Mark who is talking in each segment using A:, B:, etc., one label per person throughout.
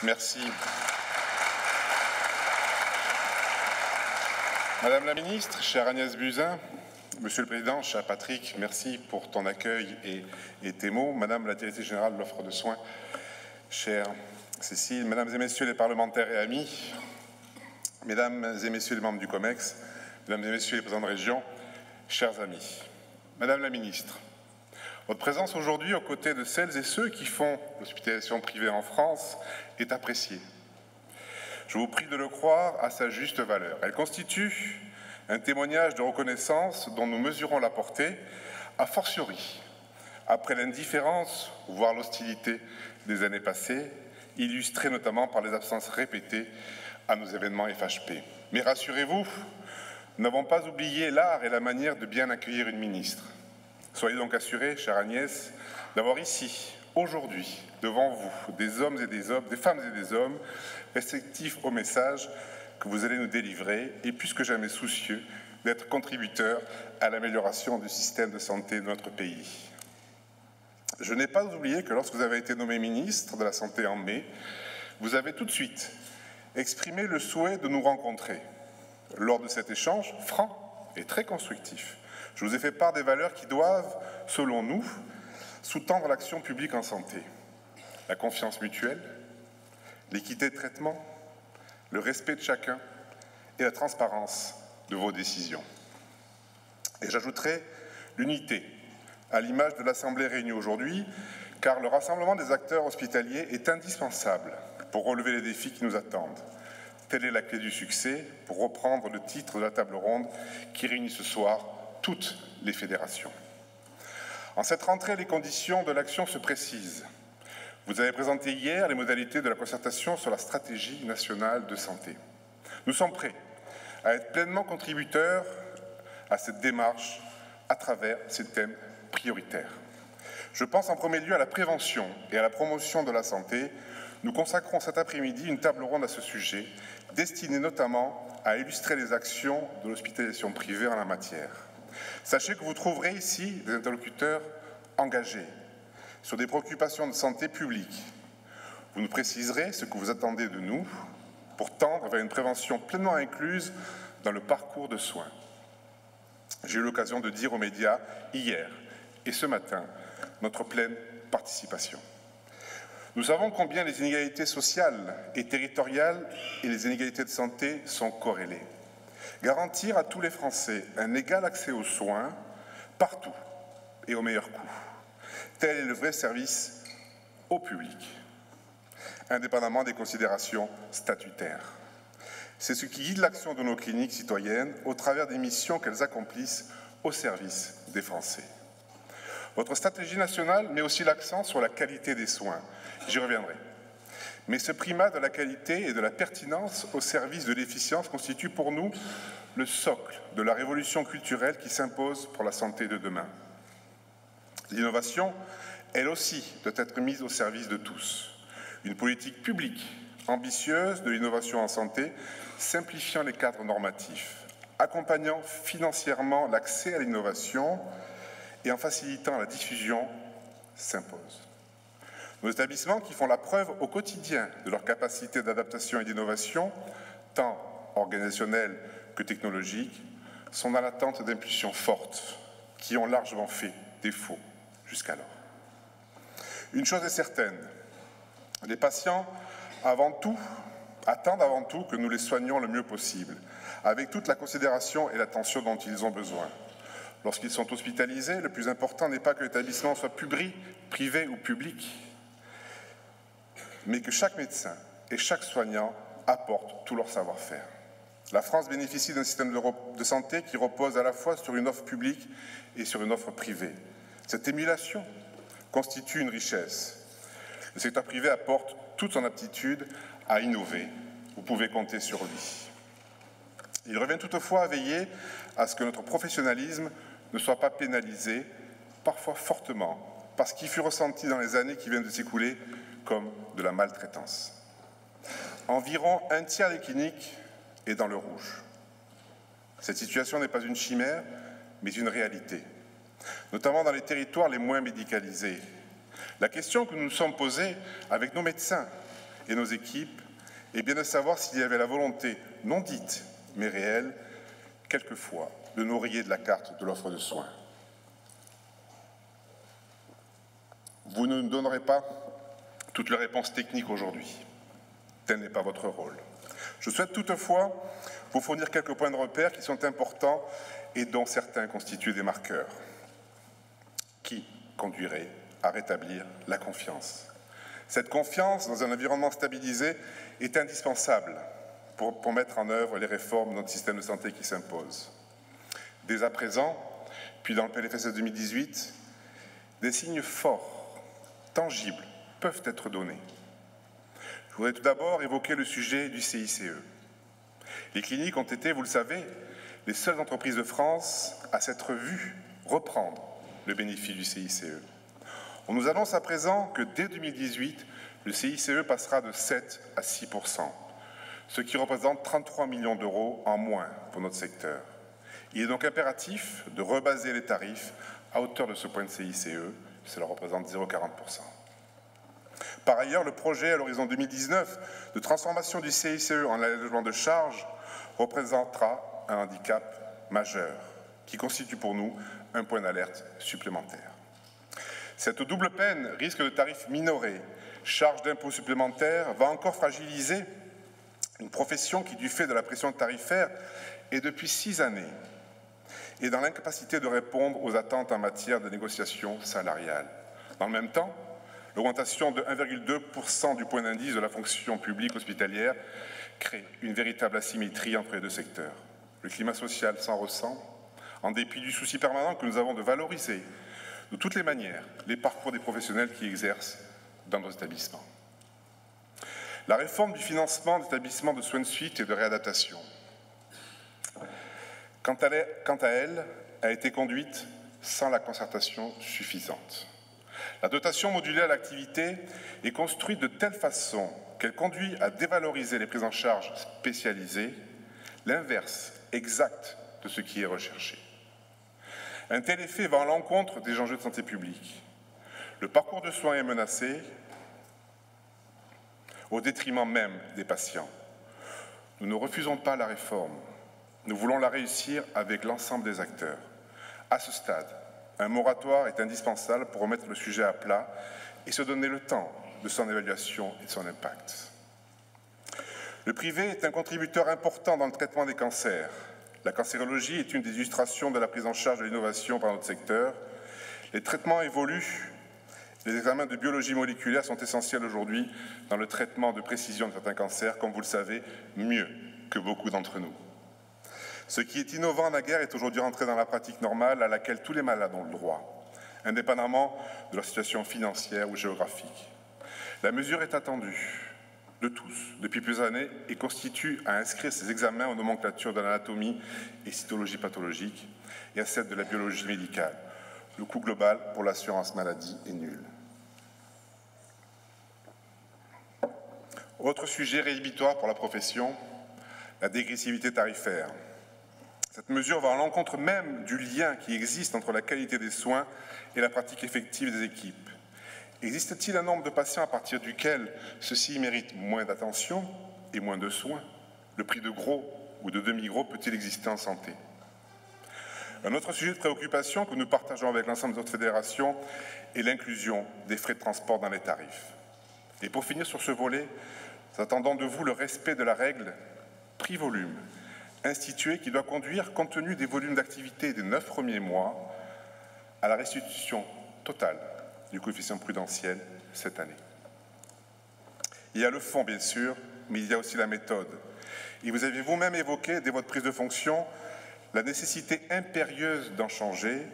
A: Merci. Madame la ministre, chère Agnès Buzyn, Monsieur le Président, cher Patrick, merci pour ton accueil et tes mots. Madame la Directrice Générale de l'Offre de Soins, chère Cécile, Mesdames et Messieurs les parlementaires et amis, Mesdames et Messieurs les membres du COMEX, Mesdames et Messieurs les présidents de région, chers amis. Madame la Ministre, votre présence aujourd'hui aux côtés de celles et ceux qui font l'hospitalisation privée en France est appréciée. Je vous prie de le croire à sa juste valeur. Elle constitue un témoignage de reconnaissance dont nous mesurons la portée, a fortiori, après l'indifférence, voire l'hostilité des années passées, illustrée notamment par les absences répétées à nos événements FHP. Mais rassurez-vous, nous n'avons pas oublié l'art et la manière de bien accueillir une ministre. Soyez donc assurés, chère Agnès, d'avoir ici, aujourd'hui, devant vous, des hommes et des hommes, des femmes et des hommes, réceptifs au message que vous allez nous délivrer et plus que jamais soucieux d'être contributeurs à l'amélioration du système de santé de notre pays. Je n'ai pas oublié que lorsque vous avez été nommé ministre de la Santé en mai, vous avez tout de suite exprimé le souhait de nous rencontrer. Lors de cet échange franc et très constructif, je vous ai fait part des valeurs qui doivent, selon nous, sous-tendre l'action publique en santé. La confiance mutuelle, l'équité de traitement, le respect de chacun et la transparence de vos décisions. Et j'ajouterai l'unité, à l'image de l'Assemblée réunie aujourd'hui, car le rassemblement des acteurs hospitaliers est indispensable pour relever les défis qui nous attendent. Telle est la clé du succès, pour reprendre le titre de la table ronde qui réunit ce soir toutes les fédérations. En cette rentrée, les conditions de l'action se précisent. Vous avez présenté hier les modalités de la concertation sur la stratégie nationale de santé. Nous sommes prêts à être pleinement contributeurs à cette démarche à travers ces thèmes prioritaires. Je pense en premier lieu à la prévention et à la promotion de la santé. Nous consacrons cet après-midi une table ronde à ce sujet, destinée notamment à illustrer les actions de l'hospitalisation privée en la matière. Sachez que vous trouverez ici des interlocuteurs engagés sur des préoccupations de santé publique. Vous nous préciserez ce que vous attendez de nous pour tendre vers une prévention pleinement incluse dans le parcours de soins. J'ai eu l'occasion de dire aux médias hier et ce matin notre pleine participation. Nous savons combien les inégalités sociales et territoriales et les inégalités de santé sont corrélées. Garantir à tous les Français un égal accès aux soins, partout et au meilleur coût. Tel est le vrai service au public, indépendamment des considérations statutaires. C'est ce qui guide l'action de nos cliniques citoyennes au travers des missions qu'elles accomplissent au service des Français. Votre stratégie nationale met aussi l'accent sur la qualité des soins. J'y reviendrai. Mais ce primat de la qualité et de la pertinence au service de l'efficience constitue pour nous le socle de la révolution culturelle qui s'impose pour la santé de demain. L'innovation, elle aussi, doit être mise au service de tous. Une politique publique ambitieuse de l'innovation en santé, simplifiant les cadres normatifs, accompagnant financièrement l'accès à l'innovation et en facilitant la diffusion, s'impose. Nos établissements qui font la preuve au quotidien de leur capacité d'adaptation et d'innovation, tant organisationnelle que technologique, sont dans l'attente d'impulsions fortes qui ont largement fait défaut jusqu'alors. Une chose est certaine, les patients attendent avant tout que nous les soignions le mieux possible, avec toute la considération et l'attention dont ils ont besoin. Lorsqu'ils sont hospitalisés, le plus important n'est pas que l'établissement soit privé ou public, mais que chaque médecin et chaque soignant apportent tout leur savoir-faire. La France bénéficie d'un système de santé qui repose à la fois sur une offre publique et sur une offre privée. Cette émulation constitue une richesse. Le secteur privé apporte toute son aptitude à innover. Vous pouvez compter sur lui. Il revient toutefois à veiller à ce que notre professionnalisme ne soit pas pénalisé, parfois fortement, par ce qui fut ressenti dans les années qui viennent de s'écouler comme de la maltraitance. Environ un tiers des cliniques est dans le rouge. Cette situation n'est pas une chimère, mais une réalité, notamment dans les territoires les moins médicalisés. La question que nous nous sommes posée avec nos médecins et nos équipes est bien de savoir s'il y avait la volonté, non dite, mais réelle, quelquefois, de nous rayer de la carte de l'offre de soins. Vous ne nous donnerez pas toutes les réponses techniques aujourd'hui. Tel n'est pas votre rôle. Je souhaite toutefois vous fournir quelques points de repère qui sont importants et dont certains constituent des marqueurs qui conduiraient à rétablir la confiance. Cette confiance dans un environnement stabilisé est indispensable pour mettre en œuvre les réformes de notre système de santé qui s'imposent. Dès à présent, puis dans le PLFSS 2018, des signes forts, tangibles, peuvent être donnés. Je voudrais tout d'abord évoquer le sujet du CICE. Les cliniques ont été, vous le savez, les seules entreprises de France à s'être vues reprendre le bénéfice du CICE. On nous annonce à présent que dès 2018, le CICE passera de 7 à 6%, ce qui représente 33 millions d'euros en moins pour notre secteur. Il est donc impératif de rebaser les tarifs à hauteur de ce point de CICE, cela représente 0,40%. Par ailleurs, le projet à l'horizon 2019 de transformation du CICE en allègement de charges représentera un handicap majeur qui constitue pour nous un point d'alerte supplémentaire. Cette double peine, risque de tarifs minorés, charge d'impôts supplémentaires, va encore fragiliser une profession qui, du fait de la pression tarifaire, est depuis 6 années et dans l'incapacité de répondre aux attentes en matière de négociation salariale. Dans le même temps, l'augmentation de 1,2% du point d'indice de la fonction publique hospitalière crée une véritable asymétrie entre les deux secteurs. Le climat social s'en ressent, en dépit du souci permanent que nous avons de valoriser de toutes les manières les parcours des professionnels qui exercent dans nos établissements. La réforme du financement d'établissements de soins de suite et de réadaptation, quant à elle, a été conduite sans la concertation suffisante. La dotation modulée à l'activité est construite de telle façon qu'elle conduit à dévaloriser les prises en charge spécialisées, l'inverse exact de ce qui est recherché. Un tel effet va à l'encontre des enjeux de santé publique. Le parcours de soins est menacé au détriment même des patients. Nous ne refusons pas la réforme. Nous voulons la réussir avec l'ensemble des acteurs. À ce stade, un moratoire est indispensable pour remettre le sujet à plat et se donner le temps de son évaluation et de son impact. Le privé est un contributeur important dans le traitement des cancers. La cancérologie est une des illustrations de la prise en charge de l'innovation par notre secteur. Les traitements évoluent. Les examens de biologie moléculaire sont essentiels aujourd'hui dans le traitement de précision de certains cancers, comme vous le savez, mieux que beaucoup d'entre nous. Ce qui est innovant naguère est aujourd'hui rentré dans la pratique normale à laquelle tous les malades ont le droit, indépendamment de leur situation financière ou géographique. La mesure est attendue de tous depuis plusieurs années et constitue à inscrire ces examens aux nomenclatures de l'anatomie et cytologie pathologique et à celle de la biologie médicale. Le coût global pour l'assurance maladie est nul. Autre sujet rédhibitoire pour la profession, la dégressivité tarifaire. Cette mesure va à l'encontre même du lien qui existe entre la qualité des soins et la pratique effective des équipes. Existe-t-il un nombre de patients à partir duquel ceux-ci méritent moins d'attention et moins de soins? Le prix de gros ou de demi-gros peut-il exister en santé? Un autre sujet de préoccupation que nous partageons avec l'ensemble de notre fédération est l'inclusion des frais de transport dans les tarifs. Et pour finir sur ce volet, nous attendons de vous le respect de la règle prix-volume instituée qui doit conduire, compte tenu des volumes d'activité des 9 premiers mois, à la restitution totale du coefficient prudentiel cette année. Il y a le fond, bien sûr, mais il y a aussi la méthode. Et vous avez vous-même évoqué, dès votre prise de fonction, la nécessité impérieuse d'en changer,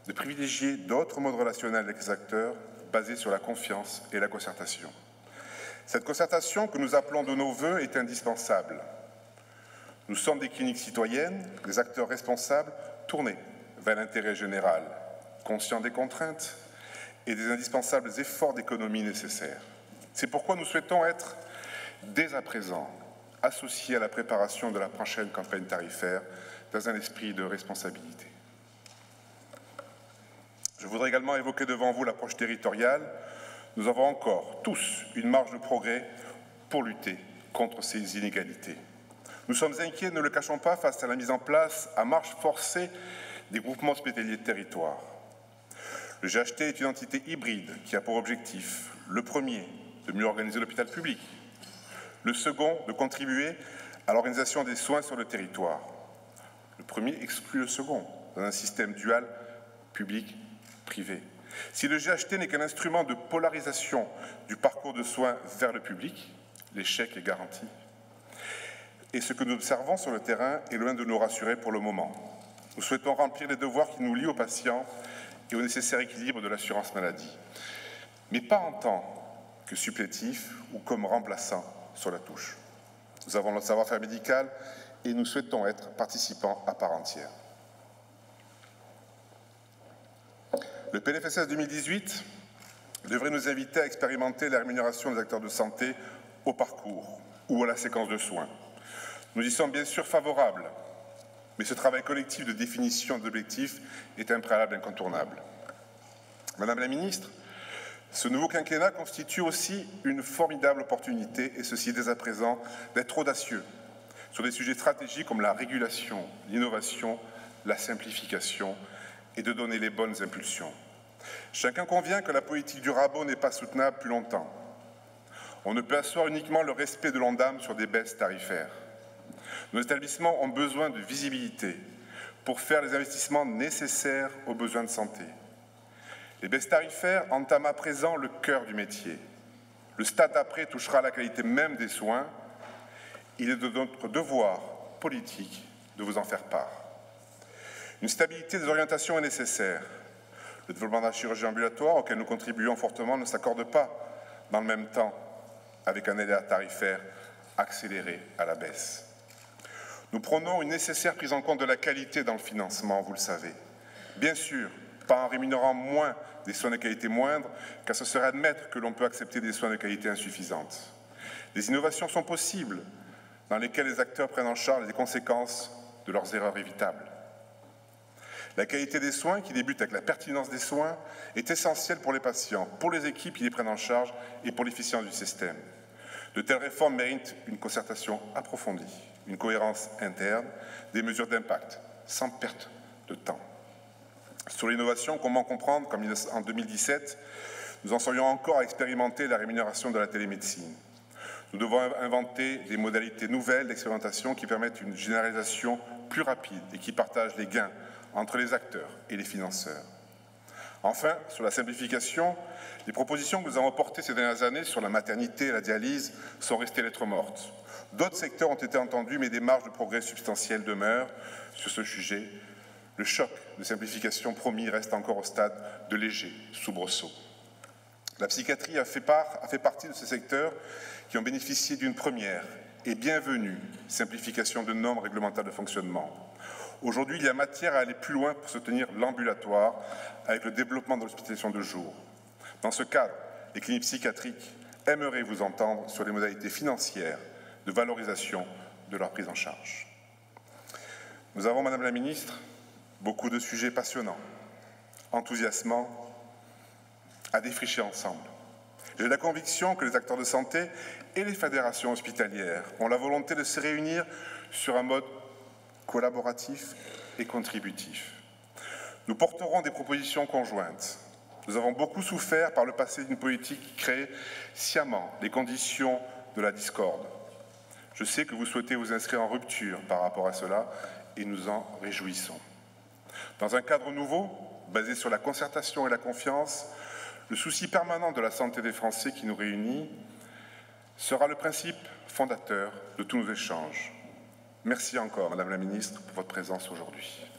A: de privilégier d'autres modes relationnels avec les acteurs basés sur la confiance et la concertation. Cette concertation que nous appelons de nos vœux est indispensable. Nous sommes des cliniques citoyennes, des acteurs responsables tournés vers l'intérêt général, conscients des contraintes et des indispensables efforts d'économie nécessaires. C'est pourquoi nous souhaitons être, dès à présent, associés à la préparation de la prochaine campagne tarifaire dans un esprit de responsabilité. Je voudrais également évoquer devant vous l'approche territoriale. Nous avons encore tous une marge de progrès pour lutter contre ces inégalités. Nous sommes inquiets, ne le cachons pas, face à la mise en place à marche forcée des groupements hospitaliers de territoire. Le GHT est une entité hybride qui a pour objectif, le premier, de mieux organiser l'hôpital public, le second, de contribuer à l'organisation des soins sur le territoire. Le premier exclut le second dans un système dual public-privé. Si le GHT n'est qu'un instrument de polarisation du parcours de soins vers le public, l'échec est garanti. Et ce que nous observons sur le terrain est loin de nous rassurer pour le moment. Nous souhaitons remplir les devoirs qui nous lient aux patients et au nécessaire équilibre de l'assurance maladie, mais pas en tant que supplétif ou comme remplaçant sur la touche. Nous avons notre savoir-faire médical et nous souhaitons être participants à part entière. Le PLFSS 2018 devrait nous inviter à expérimenter la rémunération des acteurs de santé au parcours ou à la séquence de soins. Nous y sommes bien sûr favorables, mais ce travail collectif de définition d'objectifs est un préalable incontournable. Madame la Ministre, ce nouveau quinquennat constitue aussi une formidable opportunité, et ceci dès à présent, d'être audacieux sur des sujets stratégiques comme la régulation, l'innovation, la simplification et de donner les bonnes impulsions. Chacun convient que la politique du rabot n'est pas soutenable plus longtemps. On ne peut asseoir uniquement le respect de l'Ondam sur des baisses tarifaires. Nos établissements ont besoin de visibilité pour faire les investissements nécessaires aux besoins de santé. Les baisses tarifaires entament à présent le cœur du métier. Le stade d'après touchera la qualité même des soins. Il est de notre devoir politique de vous en faire part. Une stabilité des orientations est nécessaire. Le développement de la chirurgie ambulatoire, auquel nous contribuons fortement, ne s'accorde pas dans le même temps avec un aléa tarifaire accéléré à la baisse. Nous prônons une nécessaire prise en compte de la qualité dans le financement, vous le savez. Bien sûr, pas en rémunérant moins des soins de qualité moindre, car ce serait admettre que l'on peut accepter des soins de qualité insuffisantes. Des innovations sont possibles, dans lesquelles les acteurs prennent en charge les conséquences de leurs erreurs évitables. La qualité des soins, qui débute avec la pertinence des soins, est essentielle pour les patients, pour les équipes qui les prennent en charge et pour l'efficience du système. De telles réformes méritent une concertation approfondie, une cohérence interne, des mesures d'impact, sans perte de temps. Sur l'innovation, comment comprendre qu'en 2017, nous en serions encore à expérimenter la rémunération de la télémédecine? Nous devons inventer des modalités nouvelles d'expérimentation qui permettent une généralisation plus rapide et qui partagent les gains entre les acteurs et les financeurs. Enfin, sur la simplification, les propositions que nous avons portées ces dernières années sur la maternité et la dialyse sont restées lettres mortes. D'autres secteurs ont été entendus, mais des marges de progrès substantielles demeurent sur ce sujet. Le choc de simplification promis reste encore au stade de léger soubresaut. La psychiatrie a fait partie de ces secteurs qui ont bénéficié d'une première et bienvenue simplification de normes réglementaires de fonctionnement. Aujourd'hui, il y a matière à aller plus loin pour soutenir l'ambulatoire avec le développement de l'hospitalisation de jour. Dans ce cadre, les cliniques psychiatriques aimeraient vous entendre sur les modalités financières de valorisation de leur prise en charge. Nous avons, Madame la Ministre, beaucoup de sujets passionnants, enthousiasmants, à défricher ensemble. J'ai la conviction que les acteurs de santé et les fédérations hospitalières ont la volonté de se réunir sur un mode collaboratif et contributif. Nous porterons des propositions conjointes. Nous avons beaucoup souffert par le passé d'une politique qui crée sciemment les conditions de la discorde. Je sais que vous souhaitez vous inscrire en rupture par rapport à cela et nous en réjouissons. Dans un cadre nouveau, basé sur la concertation et la confiance, le souci permanent de la santé des Français qui nous réunit sera le principe fondateur de tous nos échanges. Merci encore, Madame la Ministre, pour votre présence aujourd'hui.